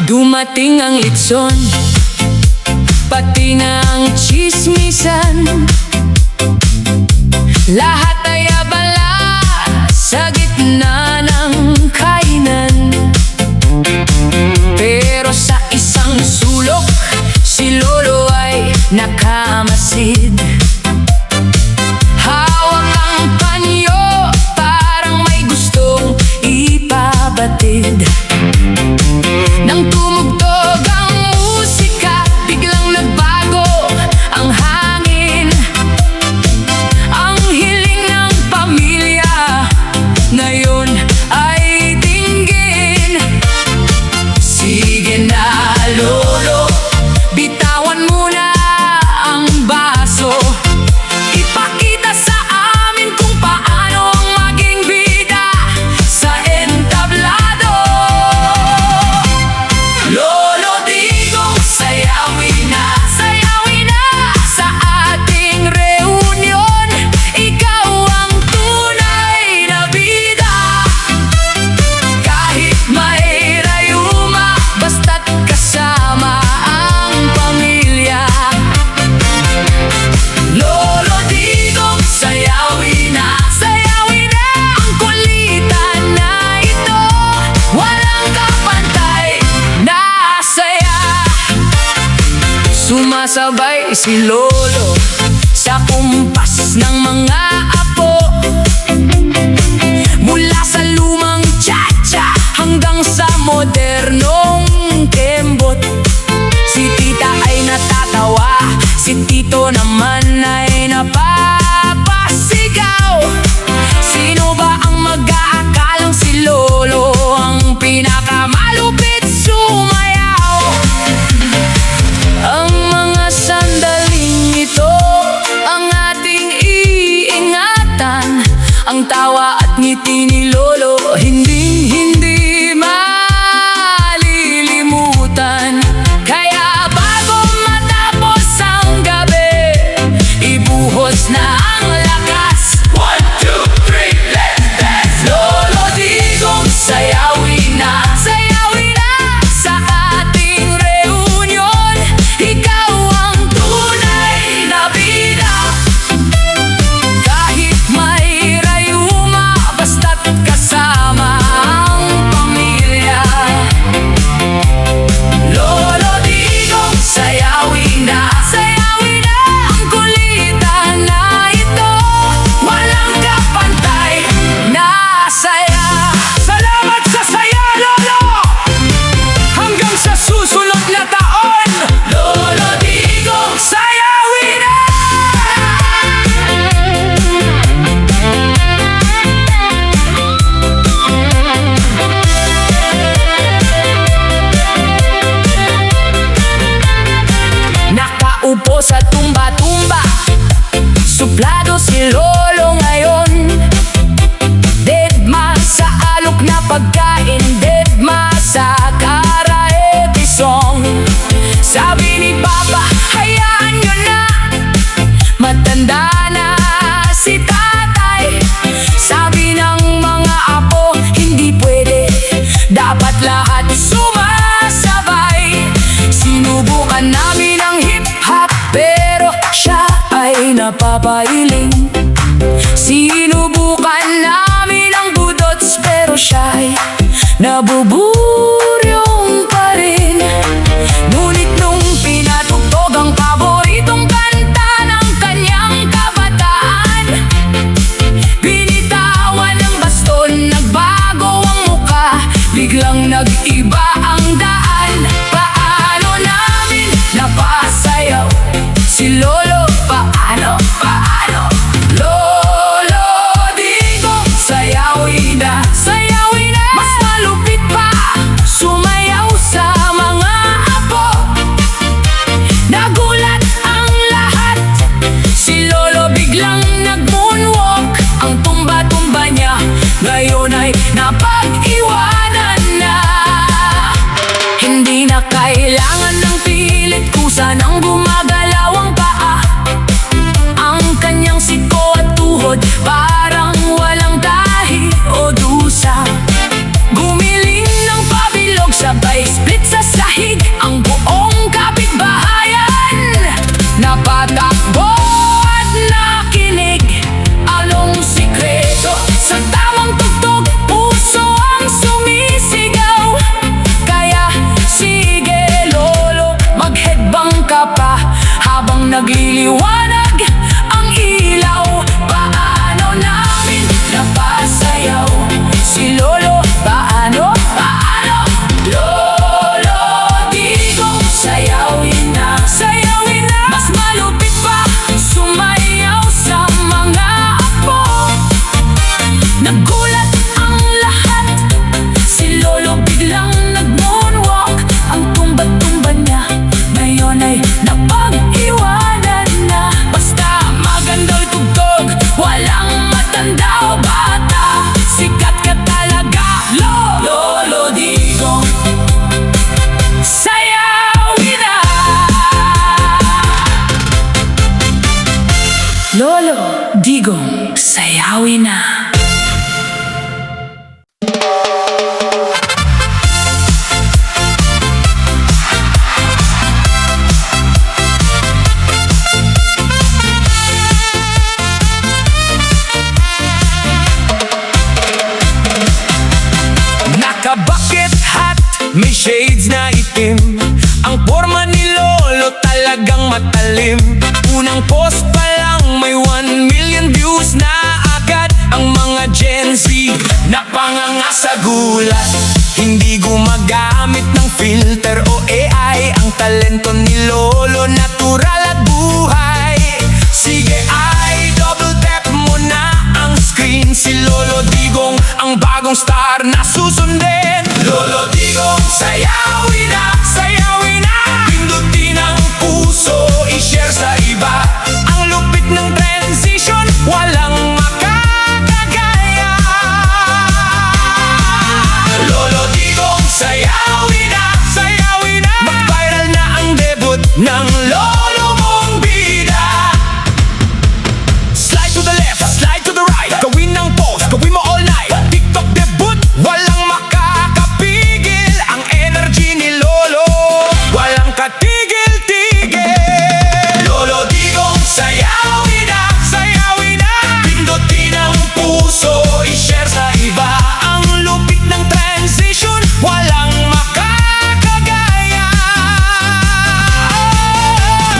Dumating ang litson, pati na ang tsismisan. Lahat ay abala sa gitna ng kainan. Pero sa isang sulok, si Lolo ay nakamasid. Hawak ang panyo, parang may gustong ipabatid. Nang tumugtog ang musika, biglang nagbago ang hangin. Ang hiling ng pamilya ngayon ay dinggin. Sige na Lolo, bitawan mo na ang baso. Ipakita sa amin kung paano ang maging bida sa entablado. Lolo Digong, sayawin na sa ating reunion. Ikaw ang tunay na bida. Kahit may rayuma, basta't kasama ang pamilya. Lolo Digong, sayawin na ang kulitan na ito. Walang kapantay na saya. Sumasabay si Lolo sa kumpas ng mga apo. Mula sa lumang cha-cha hanggang sa modernong kembot. Si Tita ay natatawa, si Tito naman ay napapasigaw. Sino ba ang mag-aakalang si Lolo ang pinakamalupit sumayaw? Ang mga sandaling ito ang ating iingatan. Ang tawa at ngiti ni Lolo hindi malilimutan. Kaya bago matapos ang gabi, ibuhos na ang lakas. 1, 2, 3, let's dance! Lolo Digong, sayawin na sa ating reunion. Ikaw ang tunay na bida. Kahit may rayuma, basta't kasama ang pamilya. Lolo Digong, sayawin na ang kulitan na ito. Walang kapantay na saya. Salamat sa saya, Lolo! Hanggang sa susunod na taon, Lolo Digong, sayawin na! Nakaupo sa tumba-tumba, suplado si Lolo ngayon. Dedma sa alok na pagkain, dedma sa karaoke song. Sabi ni Papa, hayaan nyo na, matanda na si Tatay. Sabi ng mga apo, hindi pwede, dapat lahat sumasabay. Sinubukan namin ang hip-hop, pero siya ay napapailing. Sinubukan namin ang budots, pero siya'y nabuburyong pa rin. Ngunit nung pinatugtog ang paboritong kanta ng kanyang kabataan, binitawan ng baston, nagbago ang muka, biglang nag-iba ang daan. Paano namin napasayaw si Lolo? Paano? Lolo Digong, sayawin na mas malupit pa sumayaw sa mga apo. likod, parang walang tahi o dusa. Gumiling ng pabilog, sabay split sa sahig, ang buong kapitbahayan napatakbo at nakinig. Anong sikreto sa tamang tugtog? Puso ang sumisigaw. Kaya sige lolo, mag-headbang ka pa habang nagliliwanag ang ilaw. Paano namin napasayaw si lolo? Paano? Lolo Digong, sayawin na, sayawin na. Mas malupit pa, sumayaw sa mga apo. Nagulat ang lahat, si lolo biglang nag-moonwalk. Ang tumba-tumba niya ngayon ay napag-iwanan na. Basta magandang tugtog, walang matanda o bata, sikat ka talaga, Lolo Digong, sayawin na. Lolo Digong, sayawin na. Naka-bucket hat, may shades na itim. Ang forma ni Lolo talagang matalim. Unang post pa lang may 1 million views na agad. Ang mga Gen Z napanganga sa gulat. Hindi gumagamit ng filter o AI. Ang talento ni Lolo natural at buhay. Sige ay double tap mo na ang screen. Si Lolo Digong ang bagong star na susundin. Lolo Digong, sayawin na, sayawin na. Pindutin ang puso, i-share sa iba. Ang lupit ng transition, walang makakagaya. Lolo Digong, sayawin na, sayawin na. Mag-viral na ang debut ng lolo mong bida. Slide to the left, slide to the right. Gawin ng pose, gawin mo all night. TikTok debut, walang makakapigil. Ang energy ni Lolo, walang katigil-tigil. Lolo Digong, sayawin na, sayawin na. Pindutin ang puso, i-share sa iba. Ang lupit ng transition, walang makakagaya.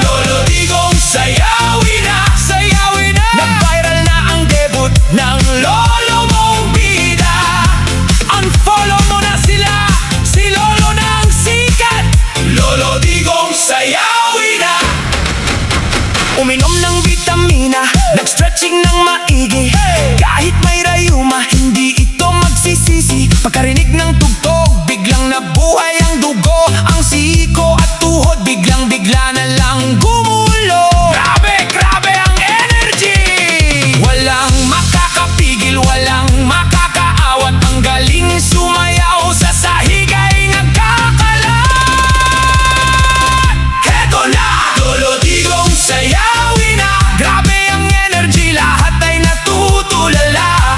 Lolo Digong, sayawin na, sayawin na. Nag-viral na ang debut ng lolo mong bida. Unfollow mo na sila, si Lolo na ang sikat. Lolo Digong, sayawin na. Uminom ng vitamina, nag-stretching ng maigi. Kahit may rayuma, hindi ito magsisisi. Pagkarinig ng tugtog, biglang nabuhay ang dugo. Ang siko at tuhod, biglang-bigla na lang gumulo. Grabe, grabe ang energy. Walang makakapigil, walang makakaawat. Ang galing sumayaw sa sahig ay nagkakalat. Heto na, Lolo Digong, sayawin na. Grabe ang energy, lahat ay natutulala.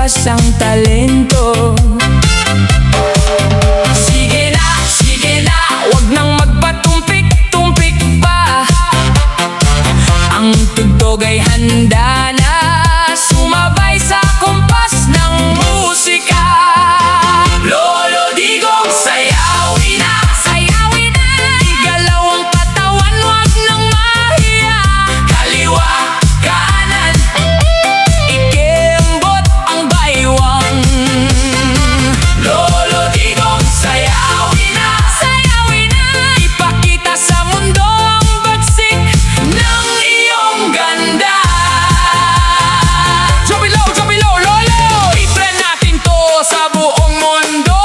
bukas ang talento. Sige na, wag nang magpatumpik-tumpik pa. Ang tugtog ay handa na, sumabay sa kumpas ng musika. Lolo Digong, sayawin na, sayawin na. Igalaw ang katawan, wag nang mahiya. Kaliwa, kanan, ikembot ang baywang. Lolo Digong, sayawin na, sayawin na. Ipakita sa mundo ang bagsik ng iyong ganda. Jumilo, lolo! I-trend natin to sa buong mundo.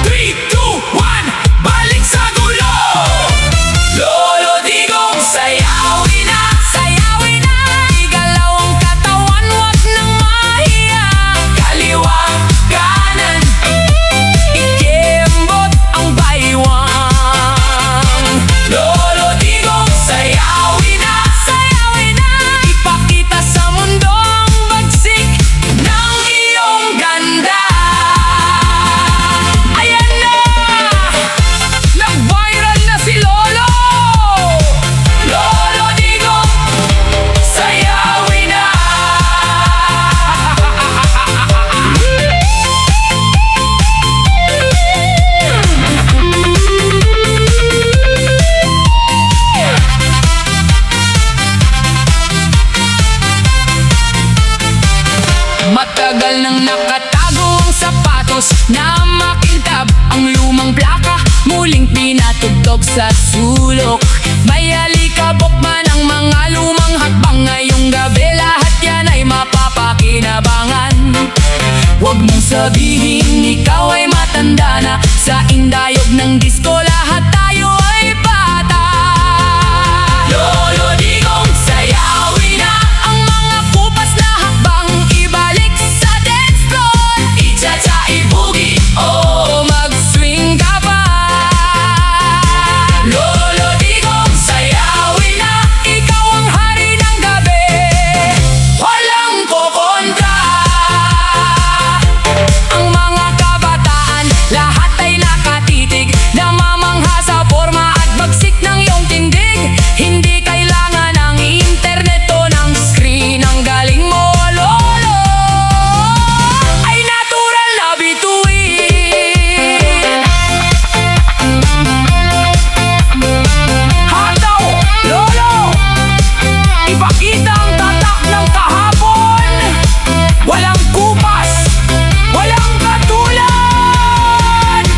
3, 2, 1, balik sa gulo! Lolo Digong, sayawin na, sayawin na. Igalaw ang katawan, wag nang mahiya. Kaliwa, kanan, ikembot ang baywang. Lolo Digong, sayawin na, sayawin na. Ipakita sa mundo ang bagsik ng iyong ganda. Ayan na! Nag-viral na si Lolo! Lolo Digong, sayawin na! Matagal nang nakatago ang sapatos na makintab. Ang lumang plaka muling pinatugtog sa sulok. May alikabok man ang mga lumang hakbang. Ngayong gabi lahat yan ay mapapakinabangan. Huwag mong sabihin ikaw ay matanda na. Sa indayog ng disco lahat tayo ay bata. Lolo Digong, sayawin na. Ang mga kupas na hakbang ibalik sa dance floor. Icha-cha, ibugi, oh, mag-swing ka pa. Lolo Digong, sayawin na. Ikaw ang hari ng gabi, walang kokontra. Ang mga kabataan, lahat ay nakatitig, namamangha sa forma at bagsik ng iyong tindig. Hindi kailangan ng internet o ng screen. Ang galing mo, Lolo, ay natural na bituin. Hataw, Lolo! Ipakita ang tatak ng kahapon. Walang kupas, walang katulad.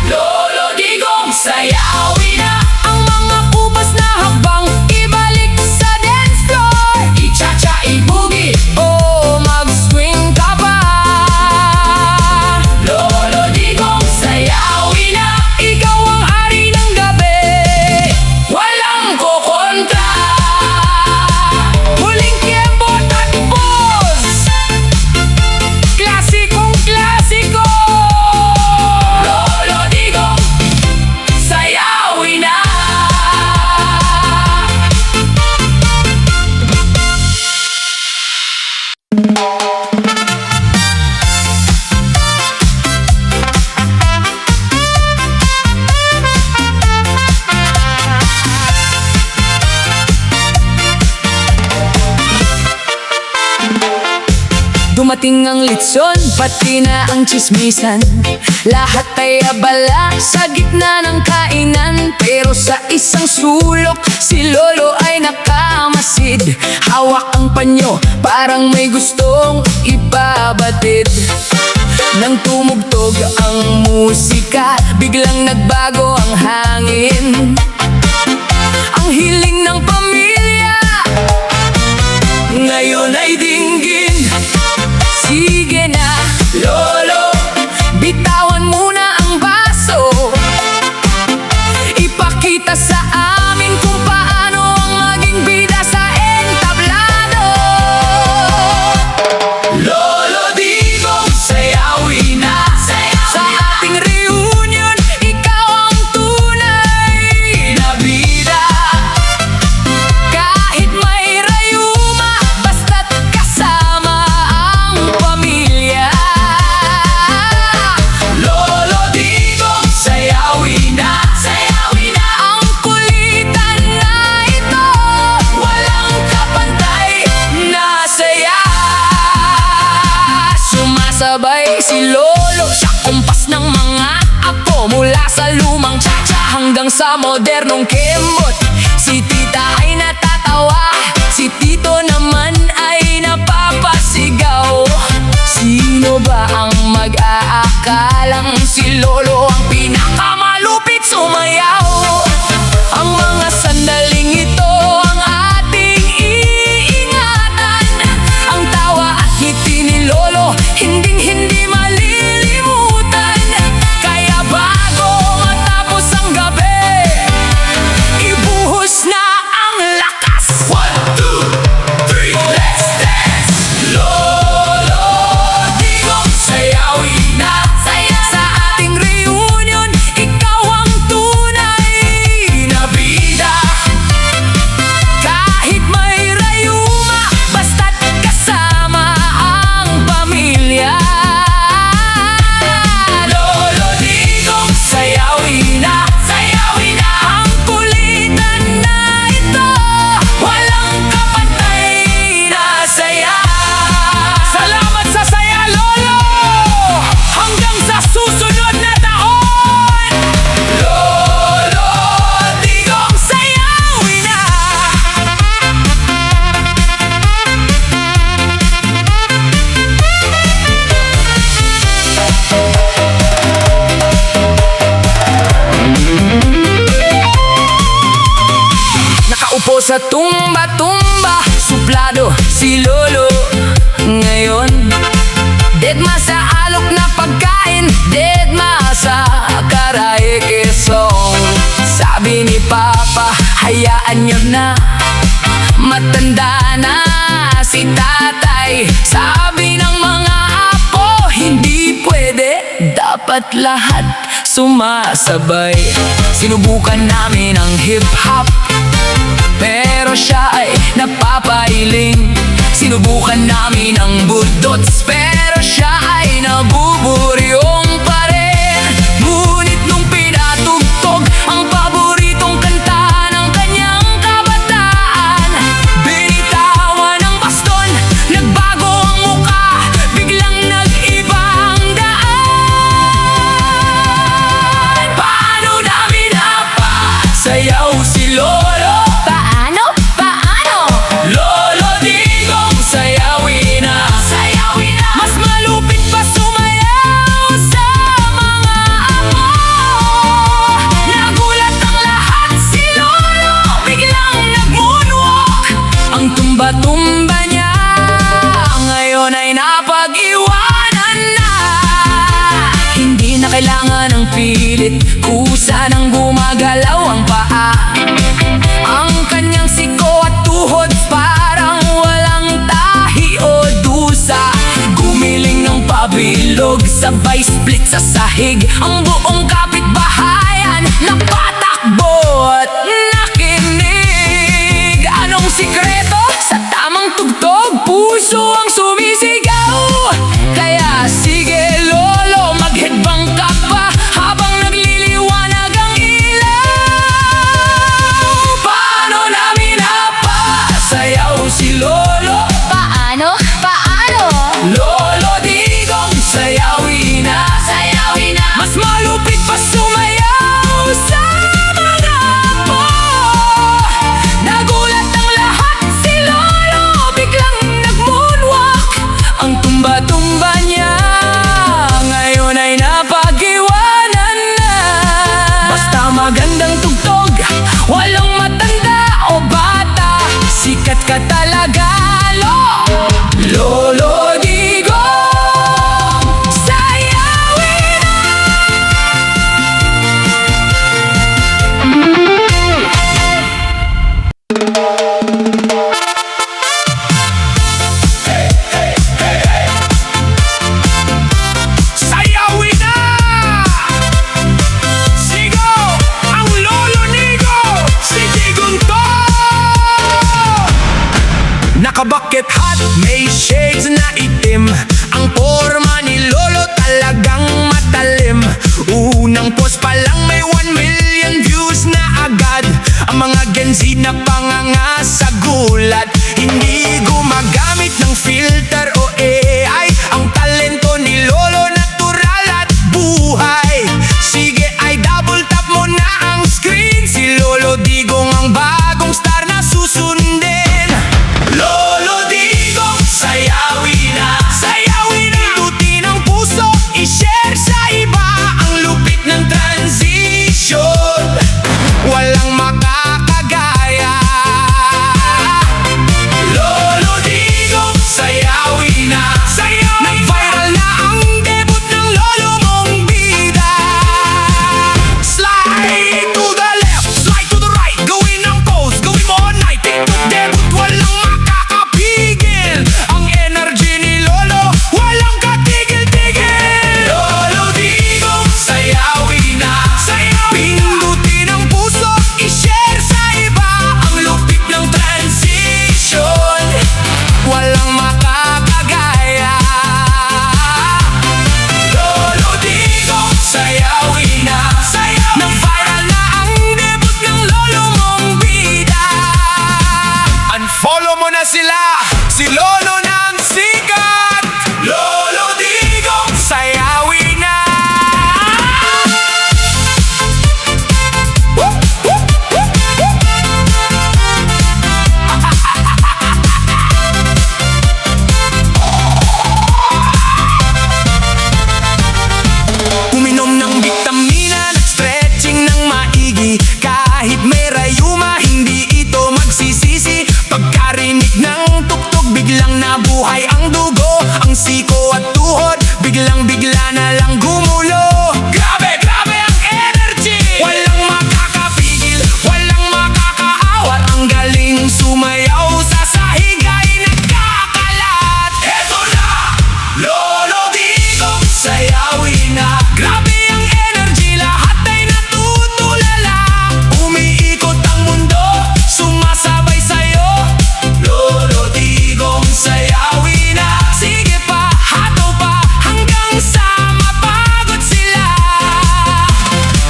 Lolo Digong, sayawin na. Ang mga kupas na hakbang ibalik sa dance floor. Icha-cha, ibugi, oh, mag-swing ka pa. Lolo Digong, sayawin na. Ikaw ang hari ng gabi, walang kokontra. Huling kembot at pose, klasikong klasiko. Lolo Digong, sayawin na. Dumating ang litson, pati na ang chismisan. Lahat ay abala sa gitna ng kainan. Pero sa isang sulok, si Lolo ay nakamasid. Hawak ang panyo, parang may gustong ipabatid. Nang tumugtog ang musika, biglang nagbago ang hangin. Ang hiling ng pamilya ngayon ay dinggin. Sige na, Lolo, bitawan muna ang baso. Ipakita sa amin kung paano ang maging bida sa entablado. Lolo Digong, sayawin na. Sa ating reunion, ikaw ang tunay Sa lumang cha-cha hanggang sa modernong kembot, si tita ay natatawa, si tito naman ay napapasigaw. Sino ba ang mag-aakalang si lolo ang pinakamalupit sumayaw? Ang mga sandaling ito ang ating iingatan, ang tawa at ngiti ni lolo hinding-hindi malilimutan. Kaya bago matapos ang gabi, ibuhos na ang lakas. 1, 2, 3, let's dance! Lolo, digong sayawin na sa ating reunion, ikaw ang tunay na bida. Kahit may rayuma, basta't kasama ang pamilya. Lolo, digong sayawin na ang kulitan na ito, walang kapantay na saya. Salamat sa saya, lolo! Hanggang sa susunod na taon, lolo, digong sayawin na. Nakaupo sa tumba-tumba, suplado si lolo ngayon. Dedma sa alok na pagkain, dedma sa karaoke song. Sabi ni Papa, hayaan niyo na, matanda na si tatay. Sabi ng mga apo, hindi pwede, dapat lahat sumasabay. Sinubukan namin ang hip-hop, pero siya ay napapailing. Sinubukan namin ang budots, pero siya ay nabuburyong pa rin. Ngunit nung pinatugtog ang paboritong kanta ng kanyang kabataan, binitawan ng baston, nagbago ang muka, biglang nag-iba ang daan. Paano namin napasayaw si lolo? Paano? Lolo, digong sayawin na. Mas malupit pa sumayaw sa mga apo. Nagulat ang lahat, si lolo biglang nag-moonwalk. Ang tumba-tumba niya ngayon ay napag-iwanan na. Hindi na kailangan ng pilit, kusa nang gumagalaw ang paa. Ang kanyang siko at tuhod parang walang tahi o dusa. Gumiling ng pabilog, sabay split sa sahig. Ang buong kapitbahayan napatakbo at nakinig. Anong sikreto? Sa tamang tugtog, puso ang sumisigaw. Kaya sige lolo, maghedbang ka pa habang nagliliwanag ang ilaw. Paano namin napasayaw si lolo? Paano? Lolo, digong sayawin na. Mas malupit pa sumayaw sa mga apo. Nagulat ang lahat, si lolo biglang nag-moonwalk. Ang tumba-tumba niya ngayon ay napag-iwanan na. Basta magandang tugtog, walang matanda o bata, sikat ka talaga, lolo, digong sayawin na. Sayawin na! Sigo! Ang lolo nigo! Si Digong to! Naka-bucket hat, may shades na itim. Ang forma ni lolo talagang matalim. Unang post pa lang may 1 million views na agad. Ang mga Gen Z na panganga sa gulat. Hindi gumagamit ng filter o AI. Ang talento ni lolo natural at buhay. Sige ay double sensation, walang makakagaya. Lolo Digong, sayawin na. Nag-viral na ang debut ng lolo mong bida. Slide to the left, slide to the right, gawin ang pose, gawin mo all night. TikTok debut, walang makakapigil. Ang energy ni lolo, walang katigil-tigil. Lolo Digong, sayawin na. Pindutin ang puso, i-share sa iba. Ang lupit ng transition, walang makakagaya. Lolo Digong, sayawin na. Nag-viral na ang debut ng lolo mong bida. Unfollow mo na sila, si lolo na ang sikat. Lolo Digong, sayawin na. Uminom ng bitamina, nag-stretching ng maigi. Kahit may rayuma, hindi ito magsisisi. Pagkarinig ng tuktok, biglang nabuhay ang dugo. Ang siko at tuhod, biglang-bigla na lang gumulo. Grabe, grabe ang energy, walang makakapigil, walang makakaawat. Ang galing sumayaw sa sahig ay nagkakalat. Eto na, Lolo Digong, sayawin na. Grabe ang energy, lahat ay natutulala. Umiikot ang mundo, sumasabay sa'yo. Lolo Digong, sayawin na. Sige pa, hataw pa, hanggang sa mapagod sila.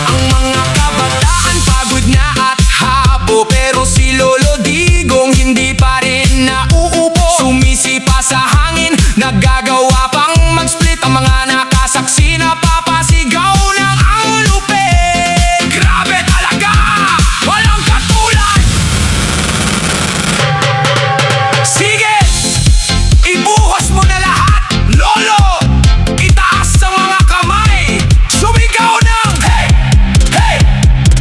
Ang mga kabataan pagod na at habo, pero si Lolo Digong hindi pa rin nauupo. Sumisipa sa hangin, naggagawa pang mag-split. Ang mga nakasaksi na papasigaw ng ang lupit. Grabe talaga, walang katulad. Sige, ibuhos mo na lahat. Lolo, itaas ang mga kamay, sumigaw ng hey, hey,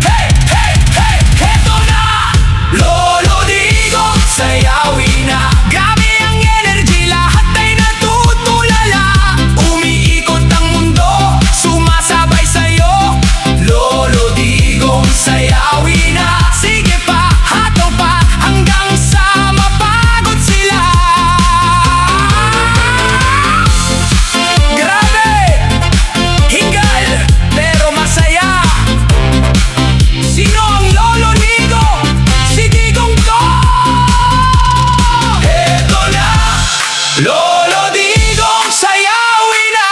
hey, hey, hey. Eto na, Lolo Digong, sayawin na. Grabe ang energy, lahat ay natutulala. Umiikot ang mundo, sumasabay sa'yo. Lolo Digong, sayawin na. Sige pa, hataw pa, hanggang sa mapagod sila. Grabe, hingal, pero masaya. Sino ang Lolo Digong? Si Digong to! Eto na, Lolo Digong, sayawin na.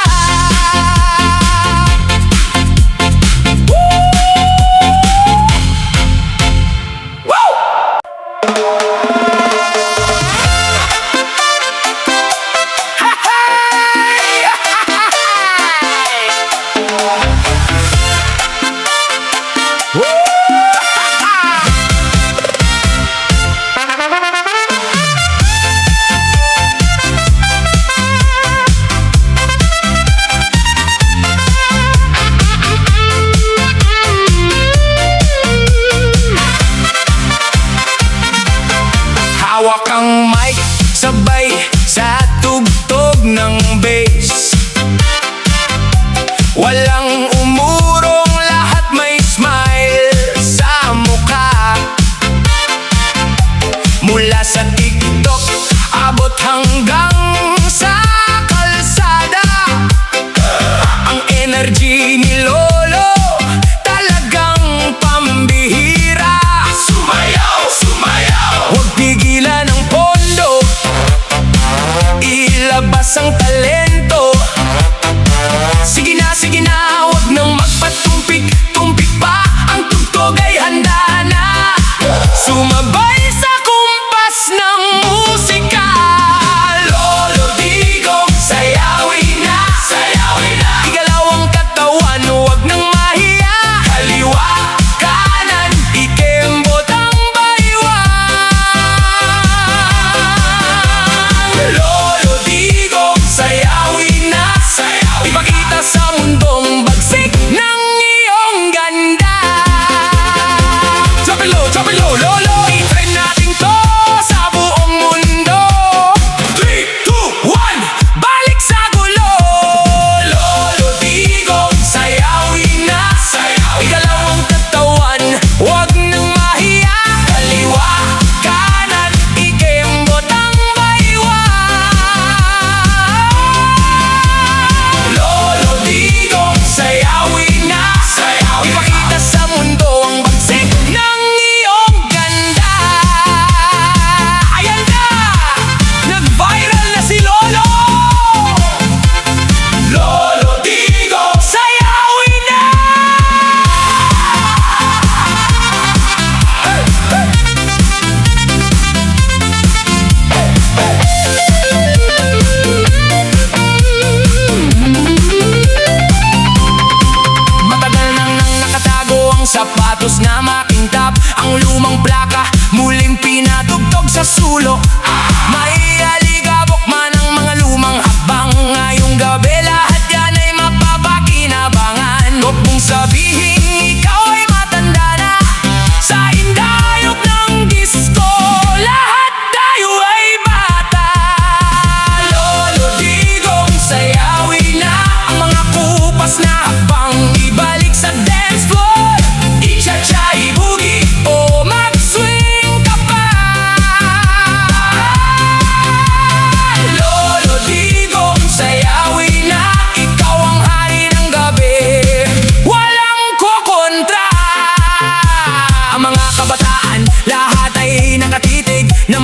sapatos na makintab. Ang lumang plaka muling pinatugtog sa sulok. May aligabok man ang mga lumang habang. Ngayong gabi lahat yan ay mapapakinabangan. Huwag mong sabihin ikaw ay matanda na. Sa indayog ng disco lahat tayo ay bata. Lolo Digong, sayawin na ang mga kupas na habang. Ibalik sa dance floor, i-cha-cha, i-boogie o mag-swing ka pa. Lolo Digong, sayawin na, ikaw ang hari ng gabi. Walang kokontra. Ang mga kabataan, lahat ay nakatitig na